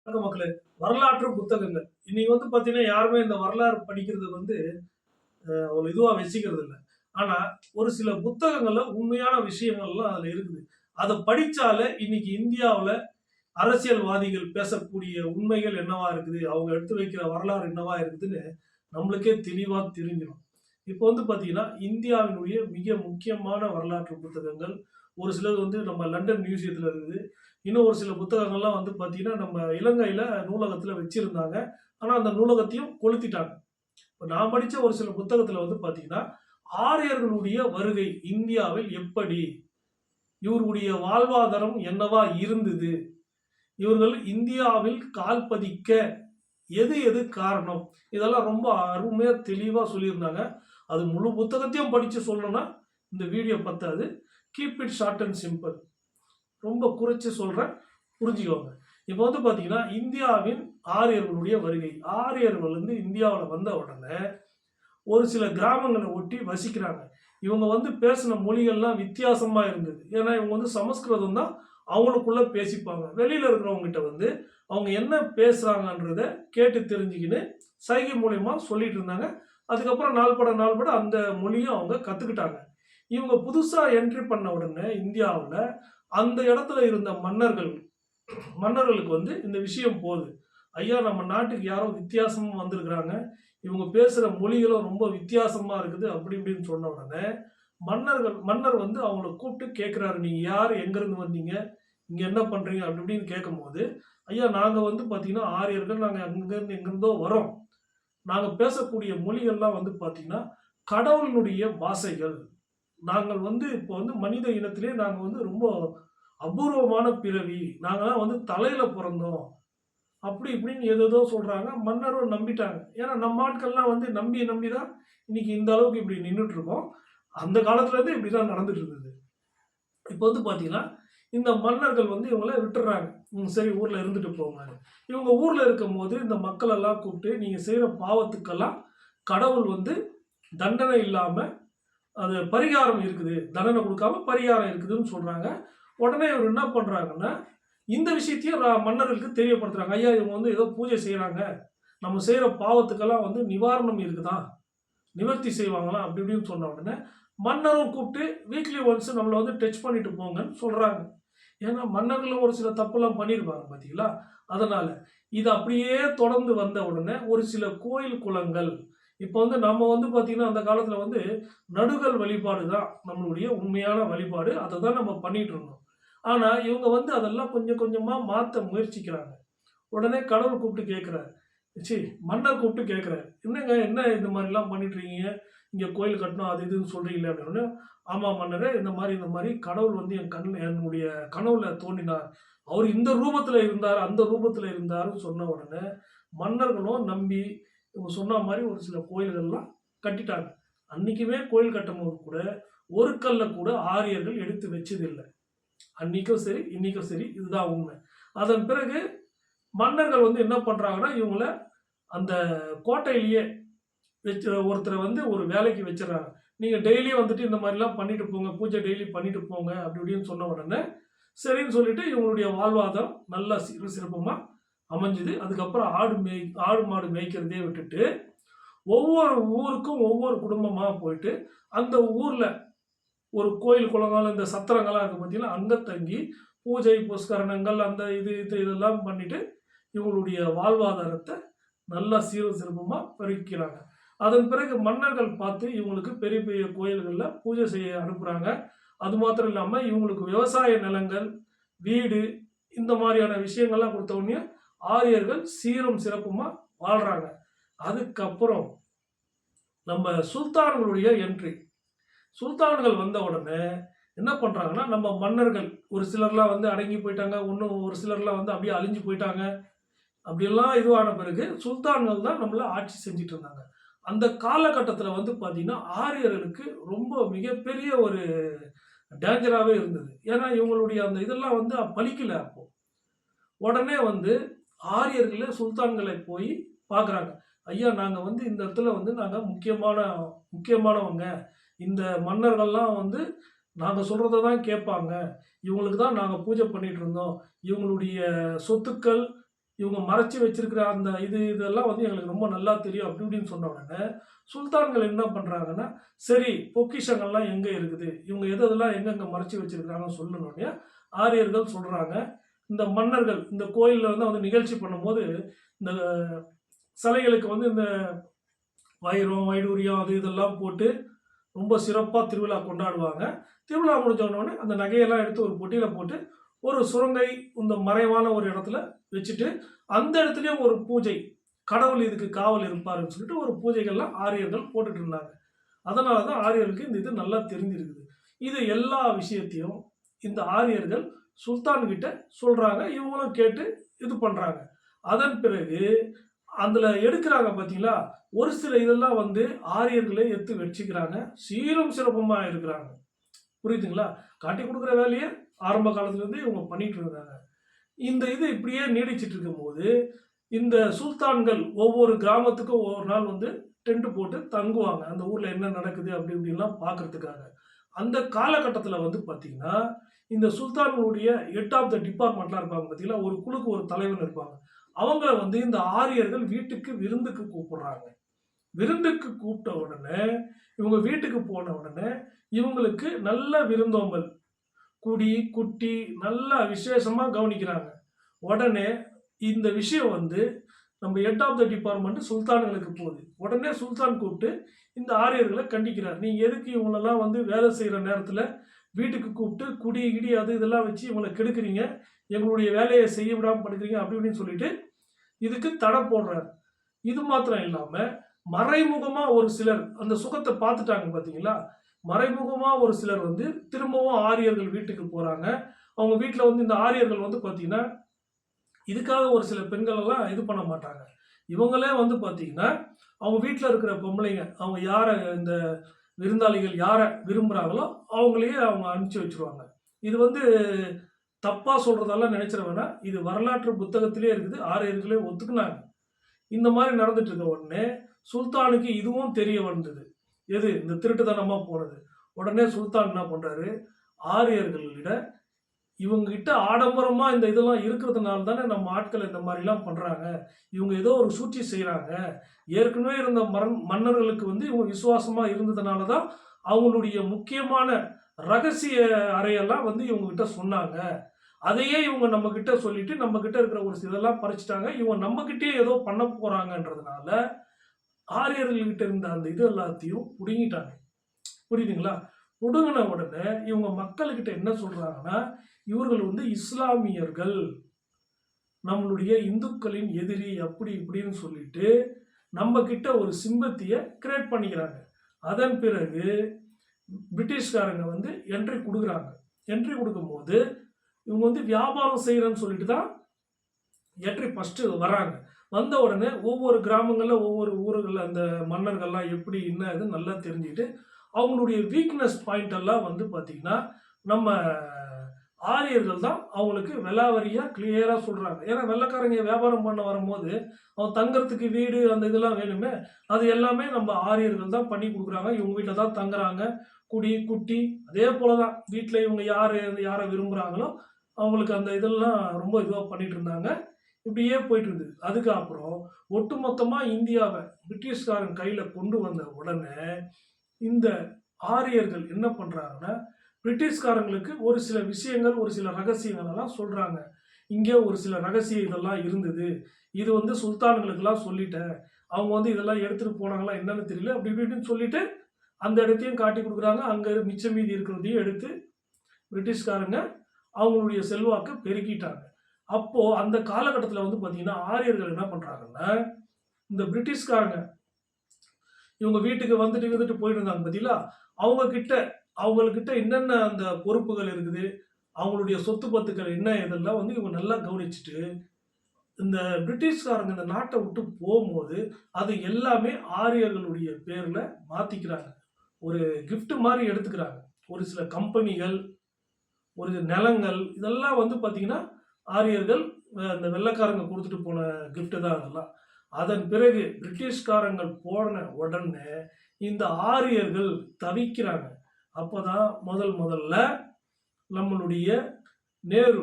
வணக்கம் மக்களே. வரலாற்று புத்தகங்கள். இன்னைக்கு பார்த்தீங்கன்னா, யாருமே இந்த வரலாறு படிக்கிறது ஒரு இதுவா வச்சுக்கிறது இல்ல. ஆனா, ஒரு சில புத்தகங்கள்ல உண்மையான விஷயங்கள்லாம் அதுல இருக்குது. அத படிச்சாலே இன்னைக்கு இந்தியாவுல அரசியல்வாதிகள் பேசக்கூடிய உண்மைகள் என்னவா இருக்குது, அவங்க எடுத்து வைக்கிற வரலாறு என்னவா இருக்குதுன்னு நம்மளுக்கே தெளிவா தெரிஞ்சிரும். இப்போ பார்த்தீங்கன்னா, இந்தியாவினுடைய மிக முக்கியமான வரலாற்று புத்தகங்கள், ஒரு சிலது நம்ம லண்டன் மியூசியத்துல இருக்குது. இன்னும் ஒரு சில புத்தகங்கள்லாம் பார்த்தீங்கன்னா, நம்ம இலங்கையில நூலகத்துல வச்சிருந்தாங்க. ஆனா, அந்த நூலகத்தையும் கொளுத்திட்டாங்க. இப்ப நான் படிச்ச ஒரு சில புத்தகத்துல பார்த்தீங்கன்னா, ஆரியர்களுடைய வருகை இந்தியாவில் எப்படி? இவர்களுடைய வாழ்வாதாரம் என்னவா இருந்தது? இவர்கள் இந்தியாவில் கால் பதிக்க எது எது காரணம்? இதெல்லாம் ரொம்ப அருமையா தெளிவா சொல்லியிருந்தாங்க. அது முழு புத்தகத்தையும் படிச்சு சொல்லணும்னா, இந்த வீடியோ பத்தாது. Keep it short and simple. ரொம்ப குறைச்சு சொல்றேன், புரிஞ்சுக்கோங்க. இப்போ பார்த்தீங்கன்னா, இந்தியாவின் ஆரியர்களுடைய வருகை. ஆரியர்கள் இந்தியாவுல வந்த உடனே ஒரு சில கிராமங்களை ஒட்டி வசிக்கிறாங்க. இவங்க பேசின மொழிகள்லாம் வித்தியாசமா இருந்தது. ஏன்னா இவங்க சமஸ்கிருதம் தான் அவங்களுக்குள்ள பேசிப்பாங்க. வெளியில இருக்கிறவங்ககிட்ட அவங்க என்ன பேசுறாங்கன்றத கேட்டு தெரிஞ்சுக்கின்னு சைகை மூலியமா சொல்லிட்டு இருந்தாங்க. அதுக்கப்புறம் நாள்பட நாள்பட அந்த மொழியும் அவங்க கத்துக்கிட்டாங்க. இவங்க புதுசா என்ட்ரி பண்ண உடனே இந்தியாவுல அந்த இடத்துல இருந்த மன்னர்களுக்கு இந்த விஷயம் போகுது. ஐயா, நம்ம நாட்டுக்கு யாரோ வித்தியாசமா வந்திருக்கிறாங்க, இவங்க பேசுற மொழிகளும் ரொம்ப வித்தியாசமா இருக்குது அப்படி இப்படின்னு சொன்ன உடனே மன்னர் அவங்கள கூப்பிட்டு கேட்கிறாரு, நீங்க யார், எங்க இருந்து வந்தீங்க, இங்க என்ன பண்றீங்க அப்படி இப்படின்னு கேட்கும்போது, ஐயா நாங்க பாத்தீங்கன்னா ஆரியர்கள், நாங்க அங்கிருந்து எங்கிருந்தோ வரோம். நாங்க பேசக்கூடிய மொழிகள்லாம் பாத்தீங்கன்னா கடவுளினுடைய பாஷைகள். நாங்கள் இப்போ மனித இனத்திலே நாங்க ரொம்ப அபூர்வமான பிறவி, நாங்களாம் தலையில பிறந்தோம் அப்படி இப்படின்னு ஏதேதோ சொல்றாங்க. மன்னரும் நம்பிட்டாங்க. ஏன்னா நம்ம ஆட்கள்லாம் நம்பி நம்பி தான் இன்னைக்கு இந்த அளவுக்கு இப்படி நின்றுட்டு இருக்கோம். அந்த காலத்துல இருந்து இப்படிதான் நடந்துட்டு இருந்தது. இப்போ பாத்தீங்கன்னா, இந்த மன்னர்கள் இவங்கள விட்டுறாங்க. சரி, ஊர்ல இருந்துட்டு போங்க. இவங்க ஊர்ல இருக்கும் போது இந்த மக்கள் எல்லாம் கூப்பிட்டு, நீங்க செய்யற பாவத்துக்கெல்லாம் கடவுள் தண்டனை இல்லாம அது பரிகாரம் இருக்குது, தண்டனை கொடுக்காம பரிகாரம் இருக்குதுன்னு சொல்றாங்க. உடனே இவர் என்ன பண்றாங்கன்னா, இந்த விஷயத்தையும் மன்னர்களுக்கு தெரியப்படுத்துறாங்க. ஐயா, இவங்க ஏதோ பூஜை செய்யறாங்க, நம்ம செய்யற பாவத்துக்கெல்லாம் நிவாரணம் இருக்குதா, நிவர்த்தி செய்வாங்களாம் அப்படி இப்படின்னு சொன்ன உடனே மன்னரும் கூப்பிட்டு வீக்லி ஒன்ஸ் நம்மளை டச் பண்ணிட்டு போங்கன்னு சொல்றாங்க. ஏன்னா மன்னர்களும் ஒரு சில தப்புலாம் பண்ணியிருப்பாங்க பார்த்தீங்களா. அதனால இது அப்படியே தொடர்ந்து வந்த உடனே ஒரு சில கோயில் குளங்கள், இப்போ நம்ம பார்த்தீங்கன்னா அந்த காலத்துல நடுகள் வழிபாடு தான் நம்மளுடைய உண்மையான வழிபாடு. அதை தான் நம்ம பண்ணிட்டு இருந்தோம். ஆனா இவங்க அதெல்லாம் கொஞ்சம் கொஞ்சமா மாத்த முயற்சிக்கிறாங்க. உடனே கடவுள் கூப்பிட்டு கேட்கிறாரு, மன்னர் கூப்பிட்டு கேட்கிறாரு, என்னங்க என்ன இந்த மாதிரிலாம் பண்ணிட்டு இருக்கீங்க, இங்க கோயில் கட்டணும் அது இதுன்னு சொல்றீங்களே அப்படின்னு. ஆமா மன்னரே, இந்த மாதிரி கடவுள் என்னுடைய கனவுல தோன்றினார், அவர் இந்த ரூபத்துல இருந்தார் அந்த ரூபத்துல இருந்தாருன்னு சொன்ன உடனே மன்னர்களும் நம்பி இவங்க சொன்ன மாதிரி ஒரு சில கோயில்கள்லாம் கட்டிட்டாங்க. அன்னைக்குமே கோயில் கட்டும் போது கூட ஒரு கல்ல கூட ஆரியர்கள் எடுத்து வச்சது இல்லை. அன்னைக்கும் சரி இன்னைக்கும் சரி, இதுதான் உண்மை. அதன் பிறகு மன்னர்கள் என்ன பண்றாங்கன்னா, இவங்கள அந்த கோட்டையிலேயே வச்சு ஒருத்தரை ஒரு வேலைக்கு வச்சிடறாங்க. நீங்க டெய்லி இந்த மாதிரிலாம் பண்ணிட்டு போங்க, பூஜை டெய்லி பண்ணிட்டு போங்க அப்படி இப்படின்னு சொன்ன உடனே சரின்னு சொல்லிட்டு இவங்களுடைய வாழ்வாதாரம் நல்லா சிறப்புமா அமைஞ்சுது. அதுக்கப்புறம் ஆடு மாடு மேய்க்கிறதே விட்டுட்டு ஒவ்வொரு ஊருக்கும் ஒவ்வொரு குடும்பமா போயிட்டு அந்த ஊர்ல ஒரு கோயில் குளங்கள் இந்த சத்திரங்கள்லாம் இருக்கு பார்த்தீங்கன்னா, அங்க தங்கி பூஜை புஸ்கரணங்கள் அந்த இதெல்லாம் பண்ணிட்டு இவங்களுடைய வாழ்வாதாரத்தை நல்லா சீரும் சிறப்புமா பெருக்கிறாங்க. அதன் பிறகு மன்னர்கள் பார்த்து இவங்களுக்கு பெரிய பெரிய கோயில்கள்ல பூஜை செய்ய அனுப்புறாங்க. அது மாத்திரம் இல்லாம இவங்களுக்கு விவசாய நிலங்கள், வீடு, இந்த மாதிரியான விஷயங்கள்லாம் கொடுத்த உடனே ஆரியர்கள் சீரும் சிறப்புமா வாழ்றாங்க. அதுக்கப்புறம் நம்ம சுல்தான்களுடைய என்ட்ரி. சுல்தான்கள் வந்த உடனே என்ன பண்றாங்கன்னா, நம்ம மன்னர்கள் ஒரு சிலர்லாம் அடங்கி போயிட்டாங்க, இன்னும் ஒரு சிலர்லாம் அப்படியே அழிஞ்சு போயிட்டாங்க. அப்படியெல்லாம் இதுவான பிறகு சுல்தான்கள் தான் நம்மள ஆட்சி செஞ்சுட்டு இருந்தாங்க. அந்த காலகட்டத்தில் பார்த்தீங்கன்னா ஆரியர்களுக்கு ரொம்ப மிகப்பெரிய ஒரு டேஞ்சராகவே இருந்தது. ஏன்னா இவங்களுடைய அந்த இதெல்லாம் பலிக்கல. அப்போ உடனே ஆரியர்களே சுல்தான்களை போய் பார்க்குறாங்க. ஐயா, நாங்கள் இந்த இடத்துல நாங்கள் முக்கியமானவங்க, இந்த மன்னர்கள்லாம் நாங்கள் சொல்கிறத தான் கேட்பாங்க, இவங்களுக்கு தான் நாங்கள் பூஜை பண்ணிட்டு இருந்தோம், இவங்களுடைய சொத்துக்கள் இவங்க மறைச்சு வச்சிருக்கிற அந்த இதெல்லாம் வந்து எங்களுக்கு ரொம்ப நல்லா தெரியும் அப்படி இப்படின்னு சொன்ன உடனே சுல்தான்கள் என்ன பண்றாங்கன்னா, சரி பொக்கிஷங்கள்லாம் எங்க இருக்குது, இவங்க எதெல்லாம் எங்கெங்க மறைச்சு வச்சிருக்கிறாங்கன்னு சொல்லணும்னே ஆரியர்கள் சொல்றாங்க. இந்த மன்னர்கள் இந்த கோயில்ல வந்து நிகழ்ச்சி பண்ணும்போது இந்த சிலைகளுக்கு வந்து இந்த வைரம் வைடூரியம் அது இதெல்லாம் போட்டு ரொம்ப சிறப்பாக திருவிழா கொண்டாடுவாங்க. திருவிழா முடிஞ்ச உடனே அந்த நகையெல்லாம் எடுத்து ஒரு பொட்டியில் போட்டு ஒரு சுரங்கை இந்த மறைவான ஒரு இடத்துல வச்சுட்டு அந்த இடத்துலயும் ஒரு பூஜை, கடவுள் இதுக்கு காவல் இருப்பாருன்னு சொல்லிட்டு ஒரு பூஜைகள்லாம் ஆரியர்கள் போட்டுட்டு இருந்தாங்க. அதனால தான் ஆரியர்களுக்கு இந்த இது நல்லா தெரிஞ்சிருக்குது. இது எல்லா விஷயத்தையும் இந்த ஆரியர்கள் சுல்தான் கிட்ட சொல்றாங்க. இவங்களும் கேட்டு இது பண்றாங்க. அதன் பிறகு அதுல எடுக்கிறாங்க பார்த்தீங்களா, ஒரு சில இதெல்லாம் வந்து ஆரியர்களே எடுத்து வச்சுக்கிறாங்க. சீரும் சிறப்புமா இருக்கிறாங்க. புரியுதுங்களா? காட்டிக் குடுக்குற வேலைய ஆரம்ப காலத்துலேருந்தே இவங்க பண்ணிட்டு இருந்தாங்க. இந்த இது இப்படியே நீடிச்சிட்டு இருக்கும்போது, இந்த சுல்தான்கள் ஒவ்வொரு கிராமத்துக்கும் ஒவ்வொரு நாள் வந்து டென்ட் போட்டு தங்குவாங்க. அந்த ஊர்ல என்ன நடக்குது அப்படி இப்படின்லாம் பார்க்கறதுக்காக. அந்த காலகட்டத்தில வந்து பார்த்தீங்கன்னா, இந்த சுல்தான்களுடைய ஹெட் ஆஃப் த டிபார்ட்மெண்ட்லாம் இருப்பாங்க பார்த்தீங்களா, ஒரு குழுக்கு ஒரு தலைவன் இருப்பாங்க. அவங்கள வந்து இந்த ஆரியர்கள் வீட்டுக்கு விருந்துக்கு கூப்பிடுறாங்க. விருந்துக்கு கூப்பிட்ட உடனே, இவங்க வீட்டுக்கு போன உடனே, இவங்களுக்கு நல்ல விருந்தோம்பல், குடி, குட்டி நல்லா விசேஷமா கவனிக்கிறாங்க. உடனே இந்த விஷயம் வந்து நம்ம ஹெட் ஆஃப் த டிபார்ட்மெண்ட் சுல்தான்களுக்கு போகுது. உடனே சுல்தான் கூப்பிட்டு இந்த ஆரியர்களை கண்டிக்கிறார். நீங்க எதுக்கு இவங்களெல்லாம் வந்து வேலை செய்யற நேரத்துல வீட்டுக்கு கூப்பிட்டு குடி, கிடி அது இதெல்லாம் வச்சு இவங்கள கெடுக்குறீங்க. எங்களுடைய வேலையை செய்ய விடாம படுக்கிறீங்க அப்படி இப்படின்னு சொல்லிட்டு இதுக்கு தடை போடுறாரு. இது மாத்திரம் இல்லாம மறைமுகமா ஒரு சிலர் அந்த சுகத்தை பார்த்துட்டாங்க பார்த்தீங்களா? மறைமுகமா ஒரு சிலர் வந்து திரும்பவும் ஆரியர்கள் வீட்டுக்கு போறாங்க. அவங்க வீட்ல வந்து இந்த ஆரியர்கள் வந்து பார்த்தீங்கன்னா, இதுக்காக ஒரு சில பெண்கள் எல்லாம் இது பண்ண மாட்டாங்க. இவங்களே வந்து பார்த்தீங்கன்னா, அவங்க வீட்ல இருக்கிற பொம்பளைங்க, அவங்க யார இந்த விருந்தாளிகள் யார விரும்புறாங்களோ, அவங்களையே அவங்க அனுப்பிச்சு வச்சுருவாங்க. இது வந்து தப்பா சொல்றதெல்லாம் நினைச்சிட வேணாம். இது வரலாற்று புத்தகத்திலே இருக்குது. ஆரியர்களே ஒத்துக்குனாங்க. இந்த மாரி நடந்துட்டு இருக்க உடனே, சுல்தானுக்கு இதுவும் தெரிய வந்தது. எது? இந்த திருட்டுத்தனமா போனது. உடனே சுல்தான் என்ன பண்றாரு, ஆரியர்களிட இவங்க கிட்ட ஆடம்பரமா இந்த இதெல்லாம் இருக்கிறதுனால தானே நம்ம ஆட்கள் இந்த மாரிலாம் பண்றாங்க. இவங்க ஏதோ ஒரு சூழ்ச்சி செய்றாங்க. ஏற்கனவே இருந்த மன்னர்களுக்கு வந்து இவங்க விசுவாசமா இருந்ததுனால தான், அவங்களுடைய முக்கியமான ரகசிய அறையெல்லாம் வந்து இவங்க கிட்ட சொன்னாங்க. அதையே இவங்க நம்மகிட்ட சொல்லிட்டு, நம்மகிட்ட இருக்கிற ஒரு இதெல்லாம் பறிச்சுட்டாங்க. இவங்க நம்மகிட்டயே ஏதோ பண்ண போறாங்கன்றதுனால, ஆரியர்கள்கிட்ட இருந்த அந்த இது எல்லாத்தையும் புடுங்கிட்டாங்க. புரியுதுங்களா? புடுங்குன உடனே இவங்க மக்கள்கிட்ட என்ன சொல்றாங்கன்னா, இவர்கள் வந்து இஸ்லாமியர்கள், நம்மளுடைய இந்துக்களின் எதிரி அப்படி இப்படின்னு சொல்லிட்டு, நம்ம கிட்ட ஒரு சிம்பத்திய கிரியேட் பண்ணிக்கிறாங்க. அதன் பிறகு பிரிட்டிஷ்காரங்க வந்து என்ட்ரி குடுக்குறாங்க. என்ட்ரி குடுக்கும்போது, இவங்க வந்து வியாபாரம் செய்றேன்னு சொல்லிட்டு தான் என்ட்ரி ஃபர்ஸ்ட்டு வராங்க. வந்த உடனே ஒவ்வொரு கிராமங்கள்ல, ஒவ்வொரு ஊர்கள்ல அந்த மன்னர்கள்லாம் எப்படி என்ன ஏதுன்னு நல்லா தெரிஞ்சுக்கிட்டு, அவங்களுடைய வீக்னஸ் பாயிண்ட் எல்லாம் வந்து பார்த்தீங்கன்னா, நம்ம ஆரியர்கள் தான் அவங்களுக்கு விலாவரியா கிளியரா சொல்றாங்க. ஏன்னா வெள்ளைக்காரங்க வியாபாரம் பண்ண வரும்போது, அவன் தங்கறதுக்கு வீடு அந்த இதெல்லாம் வேணுமே, அது எல்லாமே நம்ம ஆரியர்கள் தான் பண்ணி குடுக்குறாங்க. இவங்க வீட்ல தான் தங்குறாங்க. குடி, குட்டி அதே போல தான். வீட்ல இவங்க யார விரும்புறாங்களோ, அவங்களுக்கு அந்த இதெல்லாம் ரொம்ப இதுவா பண்ணிட்டு இருந்தாங்க. இப்படியே போயிட்டு இருந்தது. அதுக்கு அப்புறம் ஒட்டுமொத்தமா இந்தியாவ பிரிட்டிஷ்காரன் கையில கொண்டு வந்த உடனே, இந்த ஆரியர்கள் என்ன பண்றாங்கன்னா, பிரிட்டிஷ்காரங்களுக்கு ஒரு சில விஷயங்கள், ஒரு சில ரகசியங்கள் எல்லாம் சொல்றாங்க. இங்க ஒரு சில ரகசிய இதெல்லாம் இருந்தது. இது வந்து சுல்தான்களுக்கெல்லாம் சொல்லிட்டேன். அவங்க வந்து இதெல்லாம் எடுத்துட்டு போனாங்களா என்னன்னு தெரியல. அப்படி இப்படின்னு சொல்லிட்டு, அந்த இடத்தையும் காட்டிக் குடுக்குறாங்க. அங்க மிச்சம் மீதி இருக்கிறதையும் எடுத்து பிரிட்டிஷ்காரங்க அவங்களுடைய செல்வாக்க பெருக்கிட்டாங்க. அப்போ அந்த காலகட்டத்தில வந்து பார்த்தீங்கன்னா, ஆரியர்கள் என்ன பண்றாங்கன்னா, இந்த பிரிட்டிஷ்காரங்க இவங்க வீட்டுக்கு வந்துட்டு இருந்துட்டு போயிட்டு இருந்தாங்க பார்த்தீங்களா, அவங்க கிட்ட அவங்கள்கிட்ட என்னென்ன அந்த பொறுப்புகள் இருக்குது, அவங்களுடைய சொத்து பத்துக்கள் என்ன இதெல்லாம் வந்து இவங்க நல்லா கவனிச்சுட்டு, இந்த பிரிட்டிஷ்காரங்க இந்த நாட்ட விட்டு போம்போது, அது எல்லாமே ஆரியர்களுடைய பேர்ல மாத்திக்கிறாங்க. ஒரு கிஃப்ட் மாரி எடுத்துக்கிறாங்க. ஒரு சில கம்பெனிகள், ஒரு நிலங்கள் இதெல்லாம் வந்து பார்த்தீங்கன்னா, ஆரியர்கள் இந்த வெள்ளைக்காரங்க குடுத்துட்டு போன கிஃப்ட் தான் அதெல்லாம். அதன் பிறகு பிரிட்டிஷ்காரங்கள் போன உடனே, இந்த ஆரியர்கள் தவிக்கிறாங்க. அப்பதான் முதல்ல நம்மளுடைய நேரு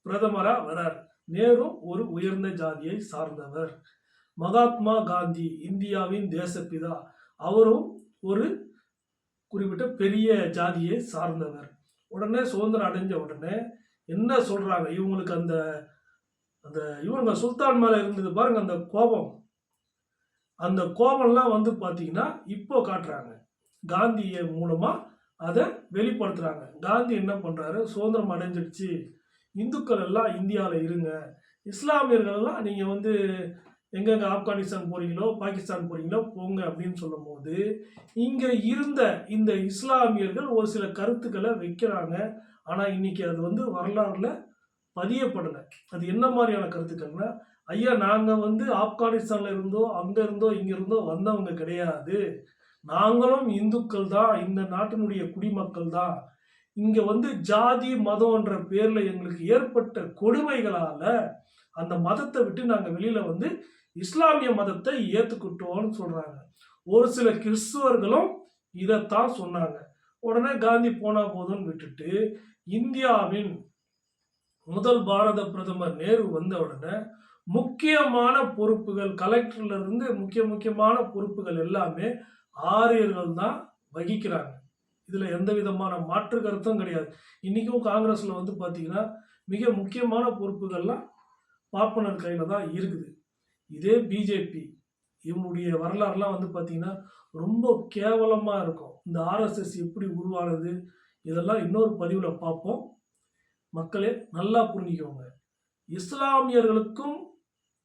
பிரதமரா வராரு. நேரு ஒரு உயர்ந்த ஜாதியை சார்ந்தவர். மகாத்மா காந்தி இந்தியாவின் தேசப்பிதா, அவரும் ஒரு குறிப்பிட்ட பெரிய ஜாதியை சார்ந்தவர். உடனே சுதந்திரம் அடைஞ்ச உடனே என்ன சொல்றாங்க, இவங்களுக்கு அந்த அந்த இவங்க சுல்தான் மேல இருந்தது பாருங்க அந்த கோபம், அந்த கோபம்லாம் வந்து பார்த்தீங்கன்னா இப்போ காட்டுறாங்க. காந்திய மூலமா அதை வெளிப்படுத்துறாங்க. காந்தி என்ன பண்றாரு, சுதந்திரம் அடைஞ்சிடுச்சு, இந்துக்கள் எல்லாம் இந்தியாவில் இருங்க, இஸ்லாமியர்கள் எல்லாம் நீங்க வந்து எங்கெங்க ஆப்கானிஸ்தான் போறீங்களோ பாகிஸ்தான் போறீங்களோ போங்க அப்படின்னு சொல்லும் போது இங்க இருந்த இந்த இஸ்லாமியர்கள் ஒரு சில கருத்துக்களை வைக்கிறாங்க. ஆனா இன்னைக்கு அது வந்து வரலாறுல பதியப்படலை. அது என்ன மாதிரியான கருத்துக்கள்னா, ஐயா நாங்க வந்து ஆப்கானிஸ்தான்ல இருந்தோ அங்க இருந்தோ இங்க இருந்தோ வந்தவங்க கிடையாது, நாங்களும் இந்துக்கள் தான், இந்த நாட்டினுடைய குடிமக்கள் தான். இங்க வந்து ஜாதி மதம்ன்ற பேர்ல எங்களுக்கு ஏற்பட்ட கொடுமைகளால அந்த மதத்தை விட்டு நாங்க வெளியில வந்து இஸ்லாமிய மதத்தை ஏத்துக்கிட்டோம்னு சொல்றாங்க. ஒரு சில கிறிஸ்துவர்களும் இதைத்தான் சொன்னாங்க. உடனே காந்தி போனா போதும்னு விட்டுட்டு இந்தியாவின் முதல் பாரத பிரதமர் நேரு வந்த உடனே முக்கியமான பொறுப்புகள், கலெக்டர்ல இருந்து முக்கியமான பொறுப்புகள் எல்லாமே ஆரியர்கள் தான் வகிக்கிறாங்க. இதுல எந்த விதமான மாற்று கருத்தும் கிடையாது. இன்னைக்கும் காங்கிரஸ்ல வந்து பாத்தீங்கன்னா மிக முக்கியமான பொறுப்புகள்லாம் பார்ப்பனர் கையில தான் இருக்குது. இதே பிஜேபி, இவனுடைய வரலாறுலாம் வந்து பாத்தீங்கன்னா ரொம்ப கேவலமா இருக்கும். இந்த ஆர்எஸ்எஸ் எப்படி உருவானது இதெல்லாம் இன்னொரு பதிவுல பார்ப்போம். மக்களே நல்லா புரிஞ்சுக்கோங்க. இஸ்லாமியர்களுக்கும்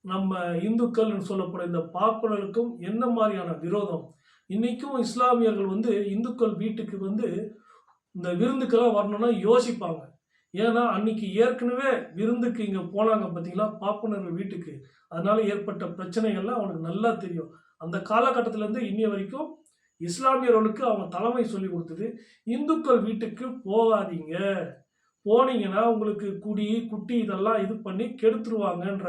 நம்ம இந்துக்கள் சொல்லப்படுற இந்த பார்ப்பனர்களுக்கும் என்ன மாதிரியான விரோதம், இன்னைக்கும் இஸ்லாமியர்கள் வந்து இந்துக்கள் வீட்டுக்கு வந்து இந்த விருந்துக்கெல்லாம் வரணும்னா யோசிப்பாங்க. ஏன்னா அன்னைக்கு ஏற்கனவே விருந்துக்கு இங்க போனாங்க பார்த்தீங்களா பார்ப்பனர்கள் வீட்டுக்கு, அதனால ஏற்பட்ட பிரச்சனைகள்லாம் அவனுக்கு நல்லா தெரியும். அந்த காலகட்டத்தில இருந்து இன்னைய வரைக்கும் இஸ்லாமியர்களுக்கு அவங்க தலைமை சொல்லி கொடுத்தது, இந்துக்கள் வீட்டுக்கு போகாதீங்க, போனீங்கன்னா உங்களுக்கு குடி குட்டி இதெல்லாம் இது பண்ணி கெடுத்துருவாங்கன்ற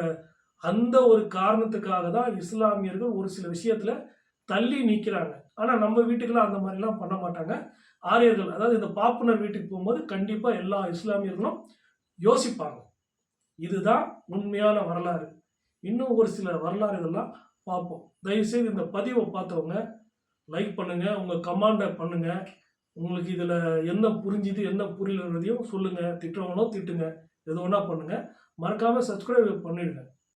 அந்த ஒரு காரணத்துக்காக தான் இஸ்லாமியர்கள் ஒரு சில விஷயத்துல தள்ளி நிற்கிறாங்க. ஆனா நம்ம வீட்டுக்கெல்லாம் அந்த மாதிரிலாம் பண்ண மாட்டாங்க. ஆரியர்கள், அதாவது இந்த பார்ப்பனர் வீட்டுக்கு போகும்போது கண்டிப்பா எல்லா இஸ்லாமியர்களும் யோசிப்பாங்க. இதுதான் உண்மையான வரலாறு. இன்னும் ஒரு சில வரலாறு இதெல்லாம் பார்ப்போம். தயவுசெய்து இந்த பதிவை பார்த்தவங்க லைக் பண்ணுங்க, உங்க கமெண்ட்டை பண்ணுங்க. உங்களுக்கு இதுல என்ன புரிஞ்சுது என்ன புரியலன்றதையும் சொல்லுங்க. திட்டுறவங்களும் திட்டுங்க, எது வேணா பண்ணுங்க. மறக்காம சப்ஸ்கிரைப் பண்ணிடுங்க.